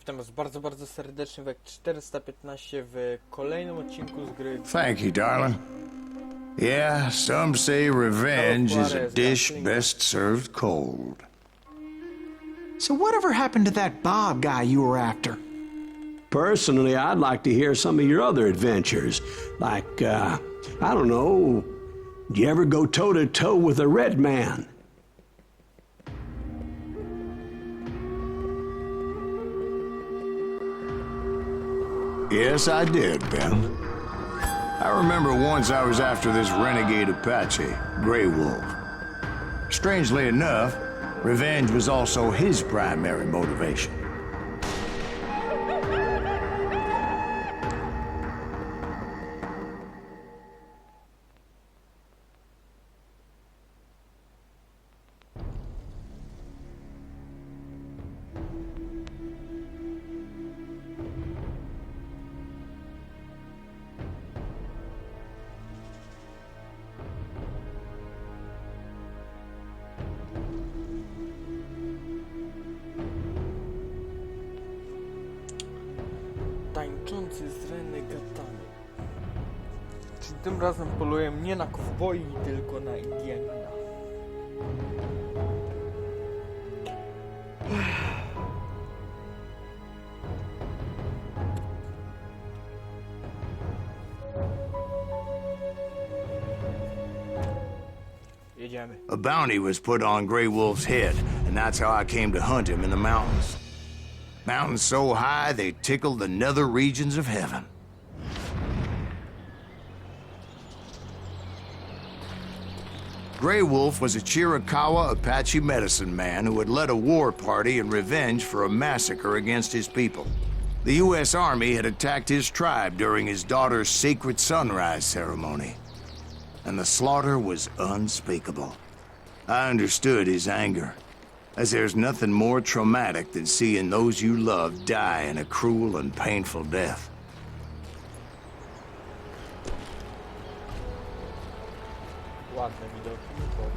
Witam was bardzo, bardzo serdecznie w 415 w kolejnym odcinku z gry Thank you, darling. Yeah, some say revenge is a Juarez, dish Gunslinger. best served cold. So whatever happened to that Bob guy you were after? Personally, I'd like to hear some of your other adventures. Like, I don't know, did you ever go toe-to-toe with a red man? Yes, I did, Ben. I remember once I was after this renegade Apache, Grey Wolf. Strangely enough, revenge was also his primary motivation. Tańczący z renegatami. Czyli tym razem poluję nie na kowboi, tylko na Indianina. Jedziemy. A bounty was put on Grey Wolf's head, and that's how I came to hunt him in the mountains. Mountains so high they tickled the nether regions of heaven. Grey Wolf was a Chiricahua Apache medicine man who had led a war party in revenge for a massacre against his people. The U.S. Army had attacked his tribe during his daughter's sacred sunrise ceremony, and the slaughter was unspeakable. I understood his anger, as there's nothing more traumatic than seeing those you love die in a cruel and painful death. Ładne widoki, nie powiem.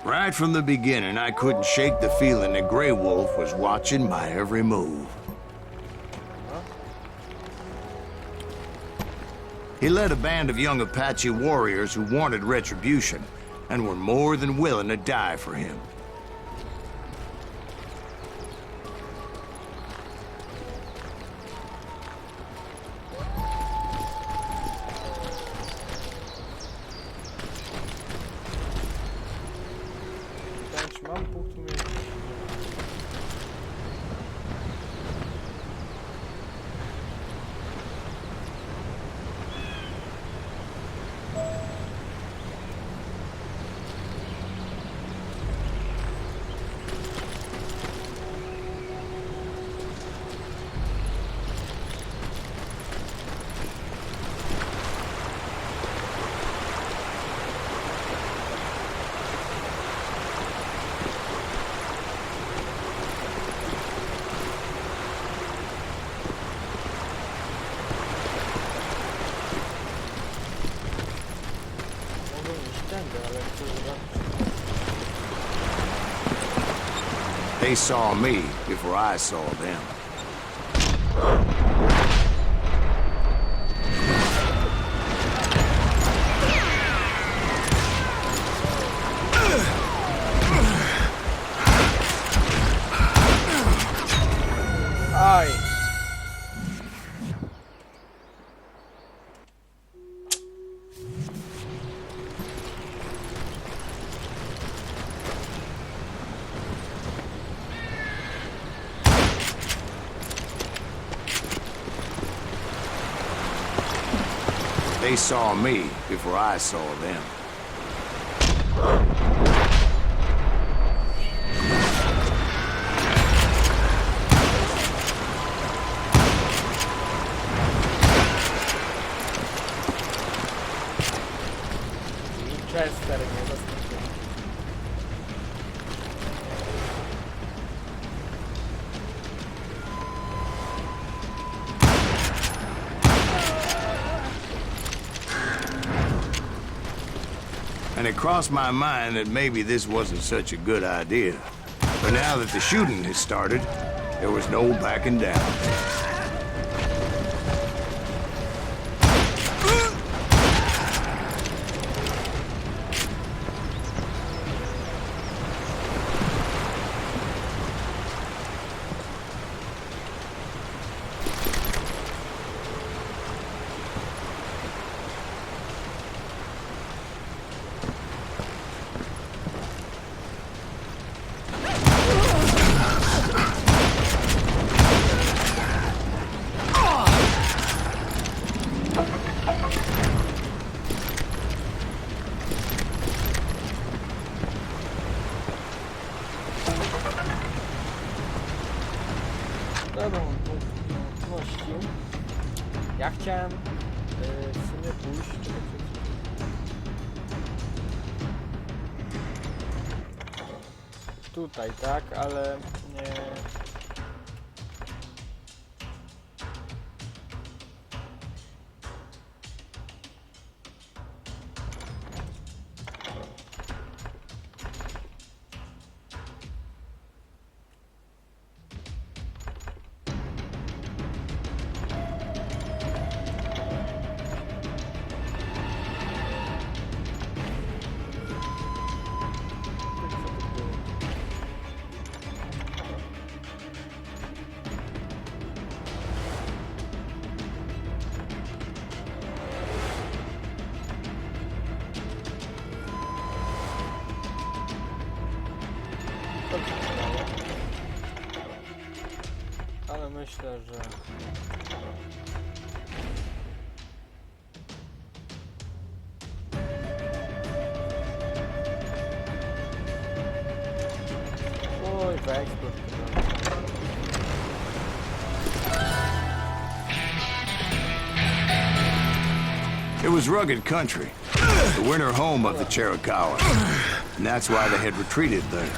Right from the beginning, I couldn't shake the feeling that Grey Wolf was watching my every move. He led a band of young Apache warriors who wanted retribution and were more than willing to die for him. Tańcz, mam punkt umiejętności. Mogę nie ściągę, ale chcę zobaczyć. They saw me before I saw them. Aj! They saw me before I saw them. Chester, nie zaskoczył. and it crossed my mind that maybe this wasn't such a good idea. But now that the shooting had started, there was no backing down. Dobrą wątpliwością. Ja chciałem w sumie pójść. Tutaj, tak, ale nie. Ale myślę, że oj, wyeksport. It was rugged country, the winter home of the Chiricahuas, and that's why they had retreated there.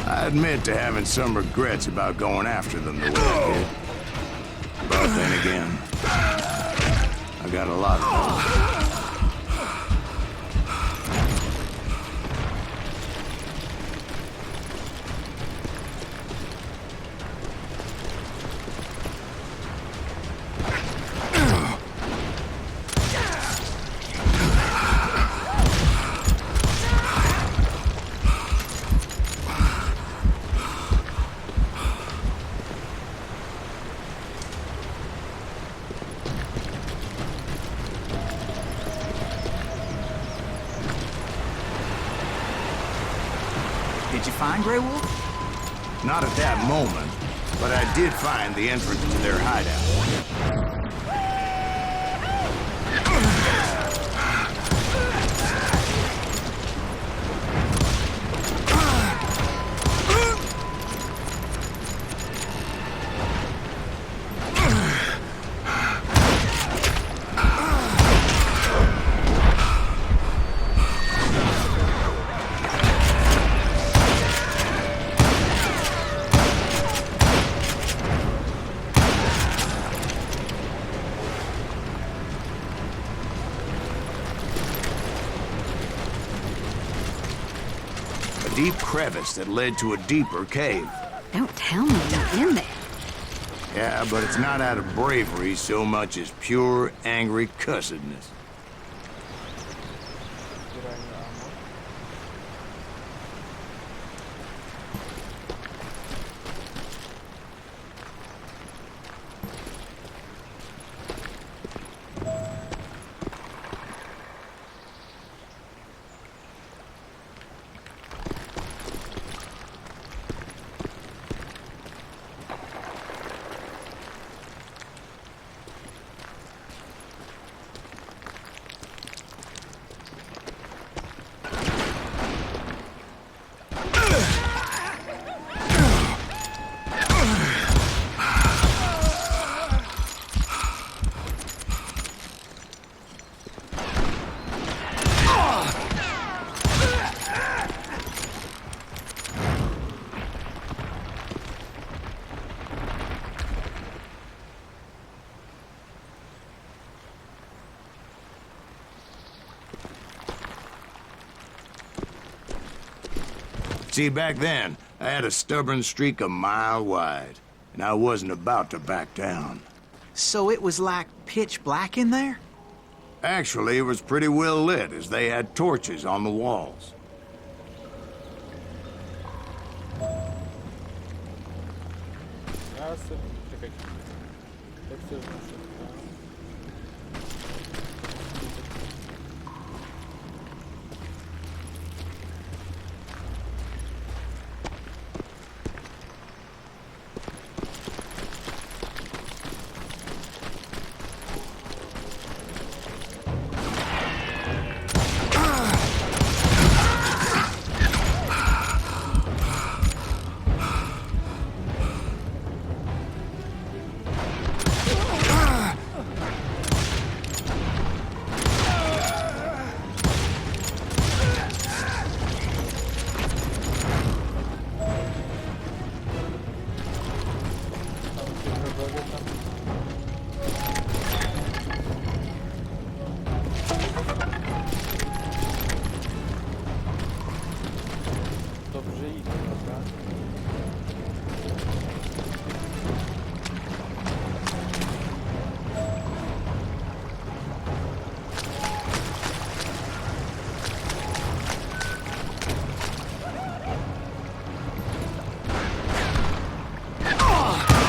I admit to having some regrets about going after them the way I did. But then again, I got a lot of them. Did you find Grey Wolf? Not at that moment, but I did find the entrance to their hideout. A deep crevice that led to a deeper cave. Don't tell me you're in there. Yeah, but it's not out of bravery so much as pure, angry cussedness. See, back then, I had a stubborn streak a mile wide, and I wasn't about to back down. So it was like pitch black in there? Actually, it was pretty well lit, as they had torches on the walls. Ja sobie... Czekaj. Jak to jest nasze? Dobrze idzie, prawda?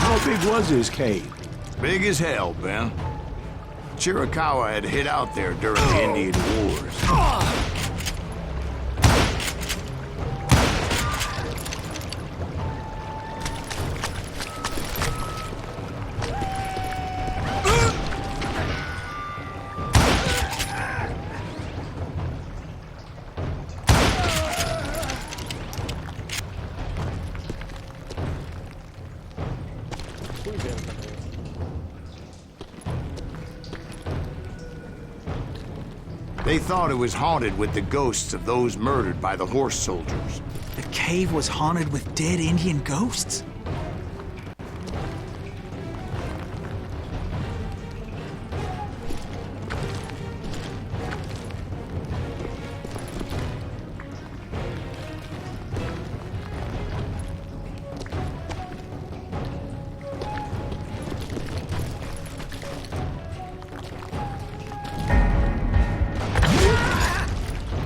How big was his cave? Big as hell, Ben. Chiricahua had hid out there during the Indian Wars. Pójdę tam jest. They thought it was haunted with the ghosts of those murdered by the horse soldiers. The cave was haunted with dead Indian ghosts?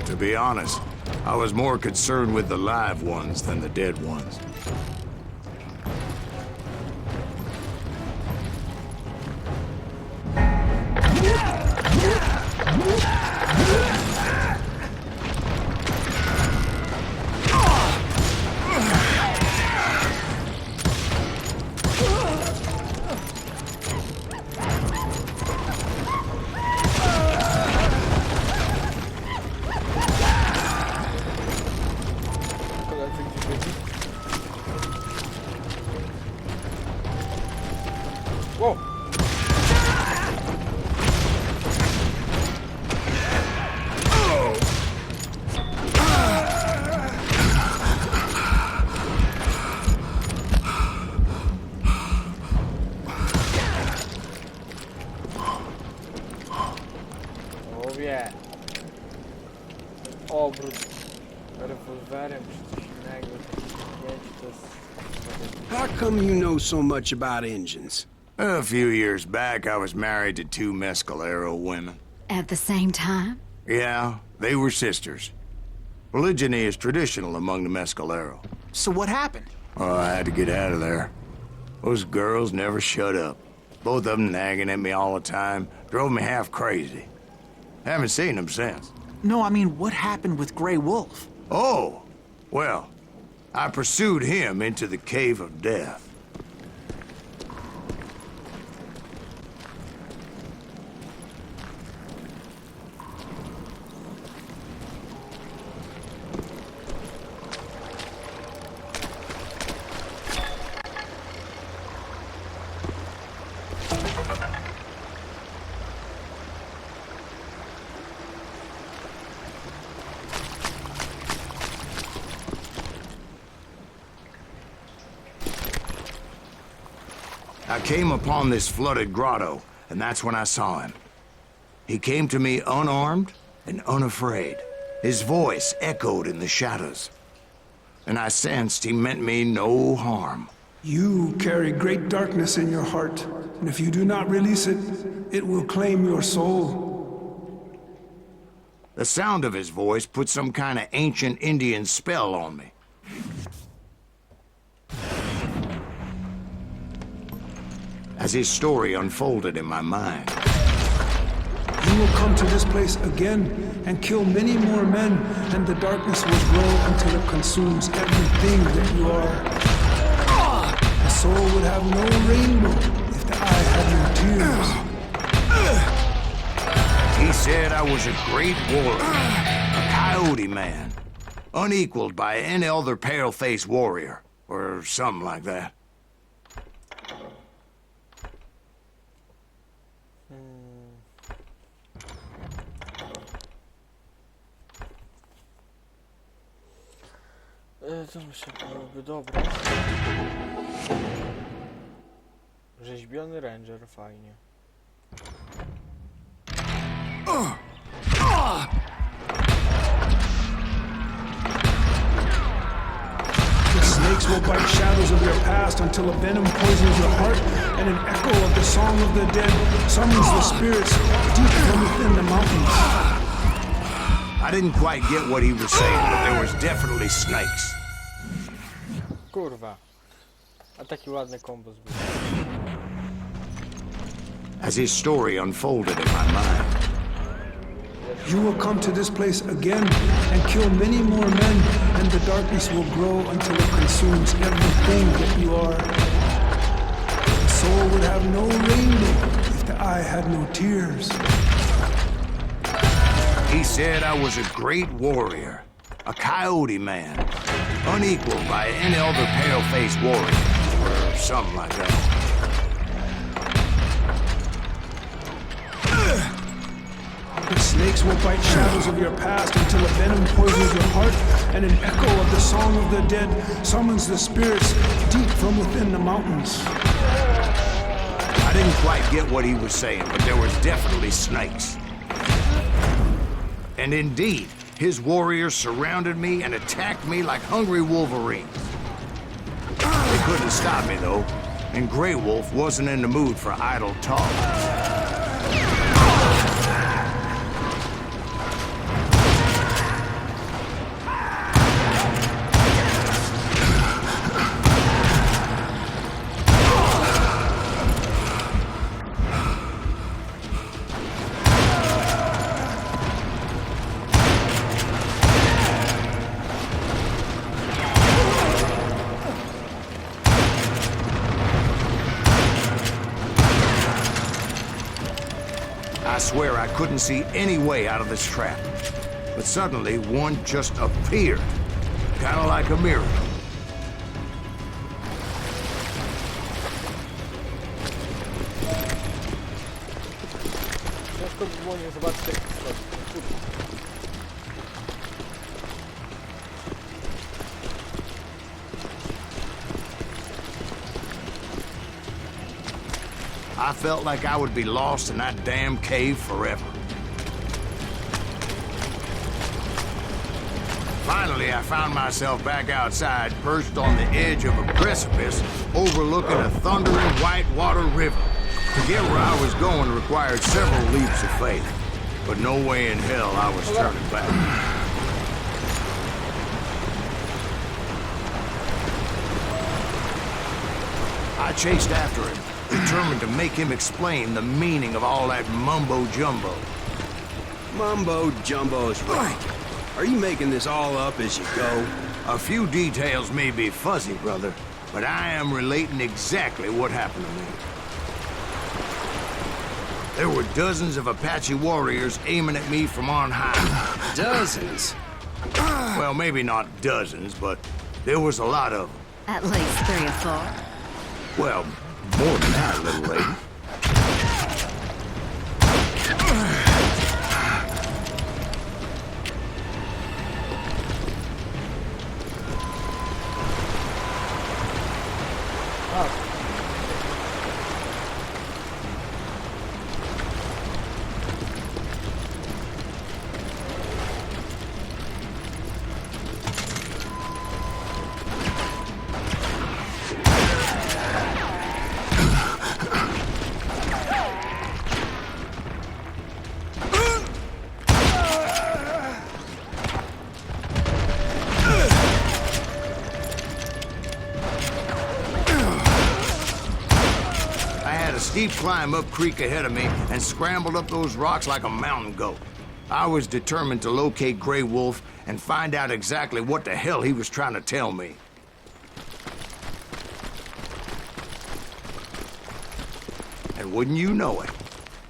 To be honest, I was more concerned with the live ones than the dead ones. Koledzy gdzie byli? Wow! O wie. Obrót rewolwerem czy coś innego, to jest... How come you know so much about engines? A few years back, I was married to two Mescalero women. At the same time? Yeah, they were sisters. Polygyny is traditional among the Mescalero. So what happened? Oh, I had to get out of there. Those girls never shut up. Both of them nagging at me all the time. Drove me half crazy. Haven't seen them since. No, I mean, what happened with Grey Wolf? Oh, well, I pursued him into the Cave of Death. I came upon this flooded grotto, and that's when I saw him. He came to me unarmed and unafraid. His voice echoed in the shadows. and I sensed he meant me no harm. You carry great darkness in your heart, and if you do not release it, it will claim your soul. The sound of his voice put some kind of ancient Indian spell on me. As his story unfolded in my mind, You will come to this place again and kill many more men, and the darkness will grow until it consumes everything that you are. The soul would have no rainbow if the eye had no tears. he said I was a great warrior, a coyote man, unequaled by any other pale-faced warrior, or something like that. Co mi się byłoby dobre? Rzeźbiony ranger, fajnie. The snakes will bite shadows of your past until a venom poisons your heart, and an echo of the song of the dead summons the spirits deep from within the mountains. I didn't quite get what he was saying, but there was definitely snakes. Kurwa. A taki ładny kombos był. As his story unfolded in my mind, You will come to this place again and kill many more men, and the darkness will grow until it consumes everything that you are. The soul would have no rainbow if the eye had no tears. he said I was a great warrior, a coyote man, unequaled by any other pale-faced warrior, or something like that. The snakes will bite shadows of your past until a venom poisons your heart, and an echo of the song of the dead summons the spirits deep from within the mountains. I didn't quite get what he was saying, but there was definitely snakes. And indeed, his warriors surrounded me and attacked me like hungry wolverines. They couldn't stop me, though, and Grey Wolf wasn't in the mood for idle talk. I swear I couldn't see any way out of this trap. But suddenly, one just appeared. Kind of like a miracle. Ciężko by było nie zobaczyć jak to schodzi. No kurwa. I felt like I would be lost in that damn cave forever. Finally, I found myself back outside, perched on the edge of a precipice, overlooking a thundering whitewater river. To get where I was going required several leaps of faith, but no way in hell I was turning back. I chased after him, determined to make him explain the meaning of all that mumbo-jumbo. Mumbo Jumbo's right. Are you making this all up as you go? A few details may be fuzzy, brother, but I am relating exactly what happened to me. There were dozens of Apache warriors aiming at me from on high. Dozens. Well, maybe not dozens, but there was a lot of them. At least 3 or 4. Well, more than that, little lady. climb up creek ahead of me and scrambled up those rocks like a mountain goat. I was determined to locate Grey Wolf and find out exactly what the hell he was trying to tell me. And wouldn't you know it,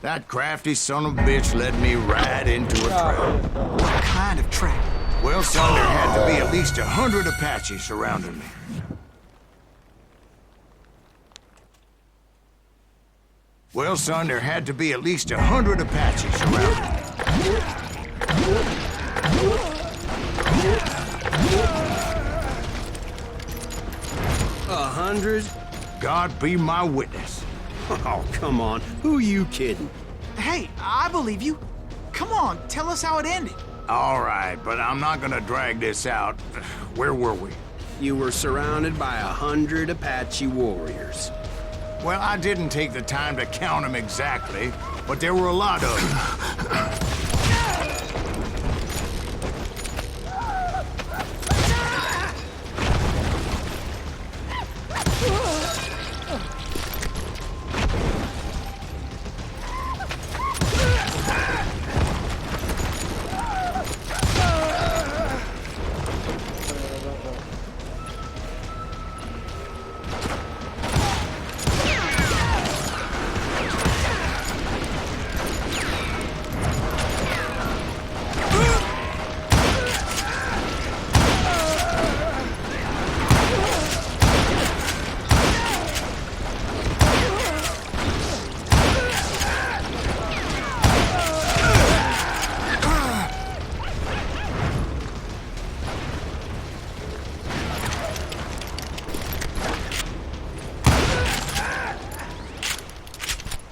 that crafty son of a bitch led me right into a trap. What kind of trap? Well, son, there had to be at least 100 Apaches surrounding me. Well, son, there had to be at least 100 Apaches surrounding me. 100? God be my witness. Oh, come on. Who you kidding? Hey, I believe you. Come on, tell us how it ended. All right, but I'm not gonna drag this out. Where were we? You were surrounded by 100 Apache warriors. Well, I didn't take the time to count them exactly, but there were a lot of them.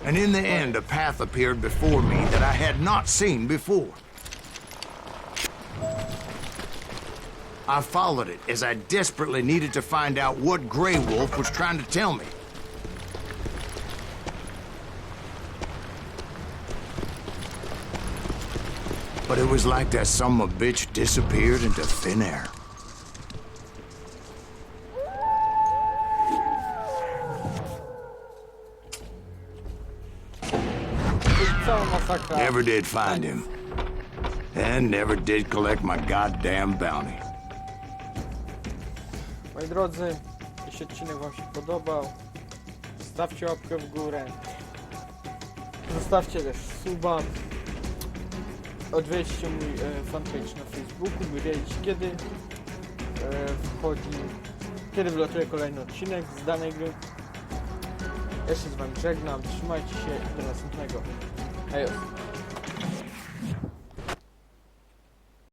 And in the end, a path appeared before me that I had not seen before. I followed it as I desperately needed to find out what Grey Wolf was trying to tell me. But it was like that son of a bitch disappeared into thin air. Cała masakra. Never did find him. And never did collect my goddamn bounty. Moi drodzy, jeśli odcinek wam się podobał, zostawcie łapkę w górę. Zostawcie też suba. Odwiedźcie mój fanpage na Facebooku, by wiedzieć kiedy kiedy wylatuje kolejny odcinek z danej gry. Ja się z wami żegnam, trzymajcie się i do następnego. Hej.